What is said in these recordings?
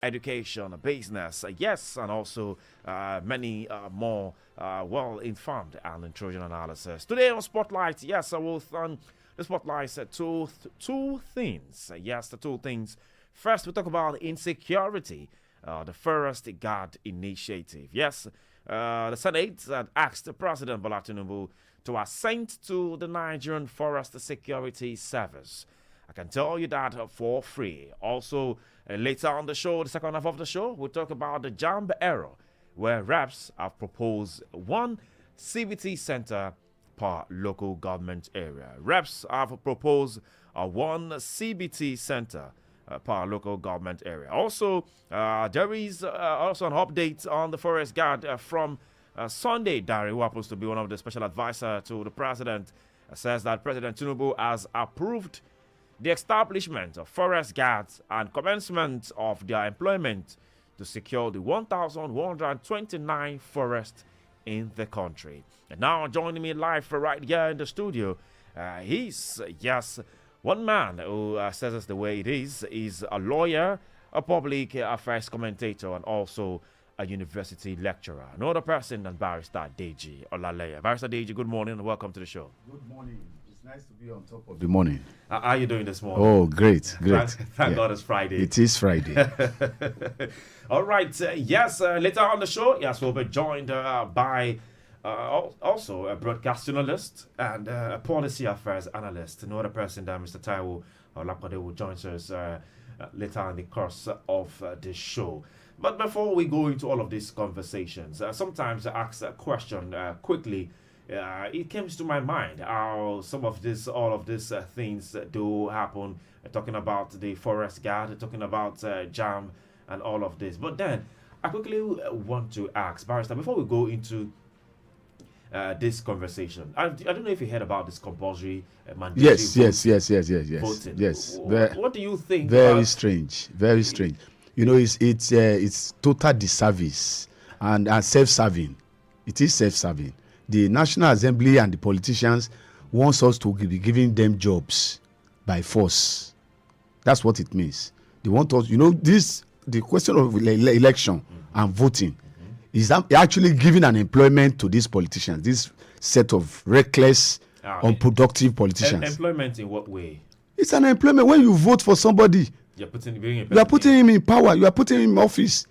education, business, yes, and also many more well-informed and intelligent analysis. Today on Spotlight, yes, I will on the Spotlight two things. Yes, the two things. First, we talk about insecurity, the Forest Guard Initiative. Yes, the Senate had asked President Bola Tinubu to assent to the Nigerian Forest Security Service. I can tell you that for free. Also, later on the show, the second half of the show, we'll talk about the JAMB error, where reps have proposed one CBT center per local government area. Reps have proposed one CBT center per local government area. Also, there is also an update on the Forest Guard from Sunday Dare, who happens to be one of the special advisors to the president, says that President Tinubu has approved the establishment of forest guards and commencement of their employment to secure the 1,129 forests in the country. And now joining me live right here in the studio, he's, yes, one man who says us the way it is a lawyer, a public affairs commentator, and also a university lecturer. No other person than Barrister Deji Olaleya. Barrister Deji, good morning and welcome to the show. Good morning. It's nice to be on top of the morning. How are you doing this morning? Oh, great. Thank God it's Friday. It is Friday. All right. Yes, later on the show, yes, we'll be joined by also a broadcast journalist and a policy affairs analyst. No other person than Mr. Taiwo Olakode will join us later in the course of the show. But before we go into all of these conversations, sometimes I ask a question quickly. It comes to my mind how all of these things do happen. Talking about the Forest Guard, talking about JAM and all of this. But then I quickly want to ask Barrister, before we go into this conversation, I don't know if you heard about this compulsory mandatory voting. Yes. What do you think? Very strange. You know, it's total disservice and self-serving. It is self-serving. The National Assembly and the politicians wants us to be giving them jobs by force. That's what it means. They want us, the question of election and voting is actually giving an employment to these politicians, this set of reckless, unproductive politicians. Employment in what way? It's an employment. When you vote for somebody, you are putting him in power, you are putting him in office.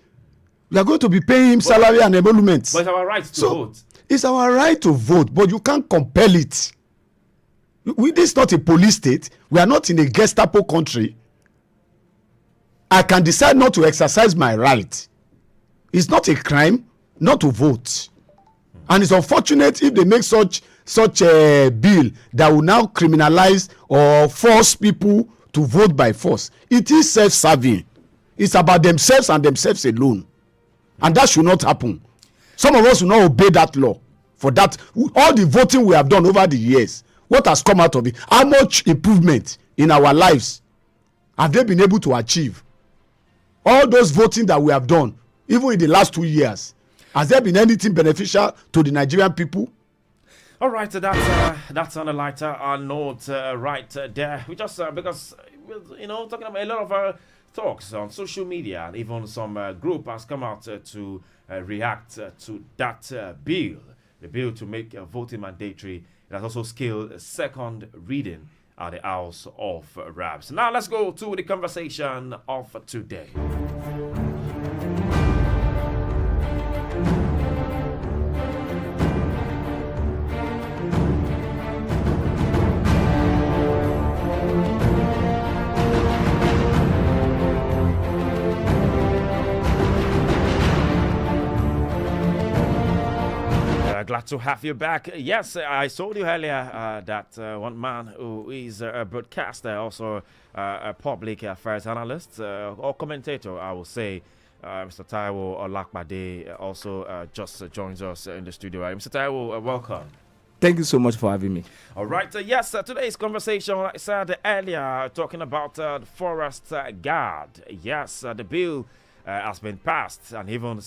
You are going to be paying him salary and emoluments. But it's our right to vote. It's our right to vote, but you can't compel it. This is not a police state. We are not in a Gestapo country. I can decide not to exercise my right. It's not a crime not to vote. And it's unfortunate if they make such a bill that will now criminalize or force people to vote by force. It is self-serving. It's about themselves and themselves alone. And that should not happen. Some of us will not obey that law. For that, all the voting we have done over the years, what has come out of it? How much improvement in our lives have they been able to achieve? All those voting that we have done, even in the last 2 years, has there been anything beneficial to the Nigerian people? All right, that's on a lighter note right there. We just because talking about a lot of talks on social media, and even some group has come out to react to that bill, the bill to make voting mandatory. It has also scaled a second reading at the House of Reps. Now let's go to the conversation of today. Glad to have you back. Yes, I told you earlier that one man who is a broadcaster, also a public affairs analyst or commentator, I will say, Mr. Taiwo Olakbade, also just joins us in the studio. Mr. Taiwo, welcome. Thank you so much for having me. All right. Yes, today's conversation, like I said earlier, talking about the Forest Guard. Yes, the bill has been passed, and even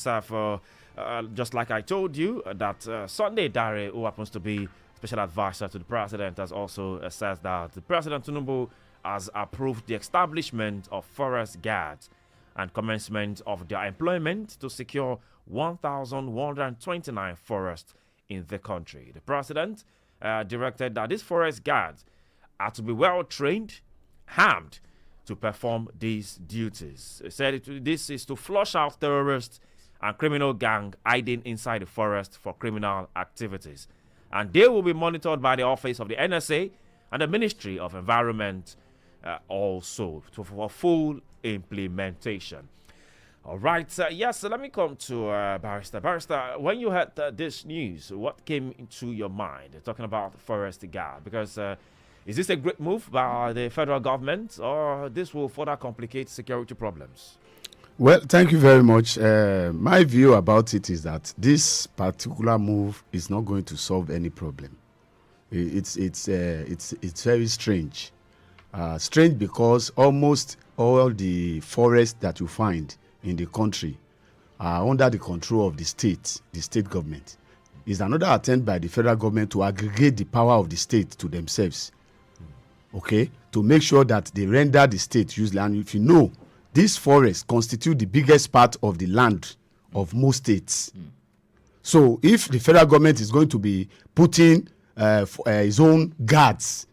just like I told you, that Sunday Dare, who happens to be special advisor to the president, has also said that the President Tinubu has approved the establishment of forest guards and commencement of their employment to secure 1,129 forests in the country. The president directed that these forest guards are to be well trained, armed to perform these duties. He said this is to flush out terrorists and criminal gang hiding inside the forest for criminal activities. And they will be monitored by the Office of the NSA and the Ministry of Environment also for full implementation. All right. Yes, let me come to Barrister. Barrister, when you heard this news, what came into your mind talking about forest guard? Because is this a great move by the federal government, or this will further complicate security problems? Well, thank you very much. My view about it is that this particular move is not going to solve any problem. It's very strange. Strange because almost all the forests that you find in the country are under the control of the state government. It's another attempt by the federal government to aggregate the power of the state to themselves. Okay, to make sure that they render the state useless. And if you know, these forests constitute the biggest part of the land of most states. So if the federal government is going to be putting his own guards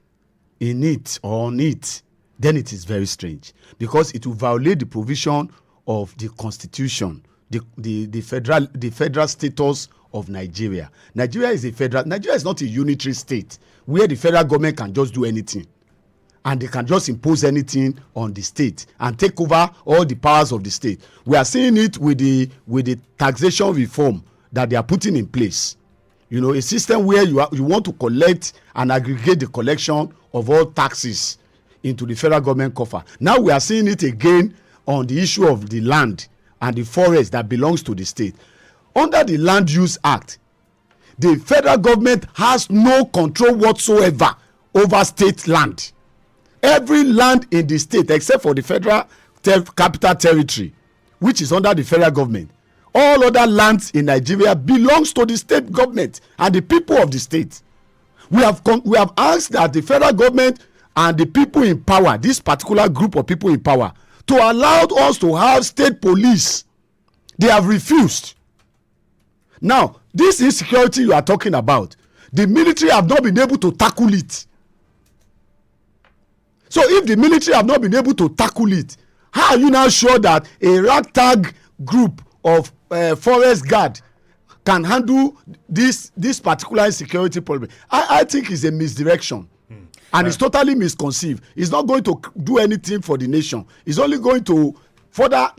in it or on it, then it is very strange, because it will violate the provision of the constitution, the federal status of Nigeria. Nigeria is not a unitary state where the federal government can just do anything. And they can just impose anything on the state and take over all the powers of the state. We are seeing it with the taxation reform that they are putting in place. You know, a system where you want to collect and aggregate the collection of all taxes into the federal government coffer. Now we are seeing it again on the issue of the land and the forest that belongs to the state. Under the Land Use Act, the federal government has no control whatsoever over state land. Every land in the state, except for the federal capital territory, which is under the federal government, all other lands in Nigeria belongs to the state government and the people of the state. We have asked that the federal government and the people in power, this particular group of people in power, to allow us to have state police. They have refused. Now, this insecurity you are talking about, the military have not been able to tackle it. So if the military have not been able to tackle it, how are you now sure that a ragtag group of forest guard can handle this particular insecurity problem? I think it's a misdirection. And it's totally misconceived. It's not going to do anything for the nation. It's only going to further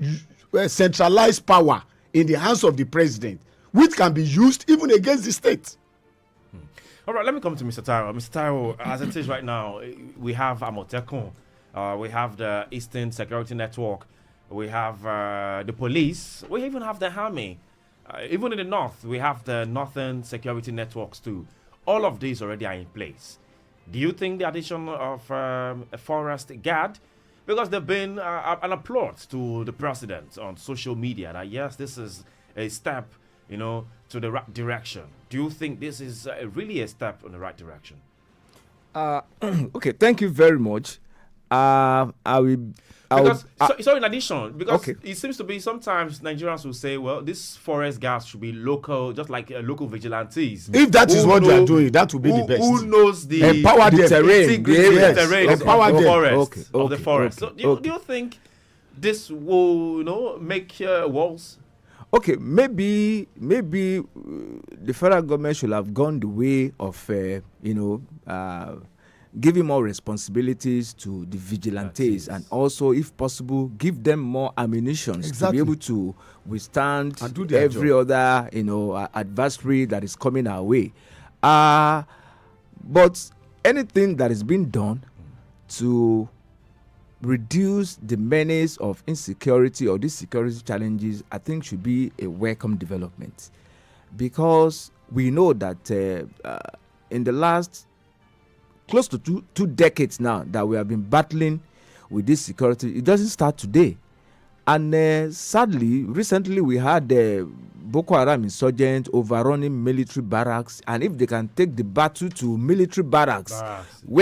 centralize power in the hands of the president, which can be used even against the state. All right, let me come to Mr. Taiwo. Mr. Taiwo, as it is right now, we have Amotekun, we have the Eastern Security Network, we have the police, we even have the army. Even in the north, we have the Northern Security Networks too. All of these already are in place. Do you think the addition of a forest guard, because there's been an applaud to the president on social media that yes, this is a step, to the right direction. Do you think this is really a step in the right direction? Okay, thank you very much. So in addition, because okay, it seems to be sometimes Nigerians will say, well, this forest guards should be local, just like local vigilantes. If that is what they are doing, that would be the best. Who knows the empower them, terrain, terrain of the forest. So do you think this will, make walls? Okay, maybe the federal government should have gone the way of giving more responsibilities to the vigilantes, and also, if possible, give them more ammunition to be able to withstand every other adversary that is coming our way. But anything that is being done to reduce the menace of insecurity or these security challenges, I think should be a welcome development, because we know that in the last close to two decades now that we have been battling with this security, it doesn't start today. And sadly, recently we had Boko Haram insurgents overrunning military barracks, and if they can take the battle to military barracks. Where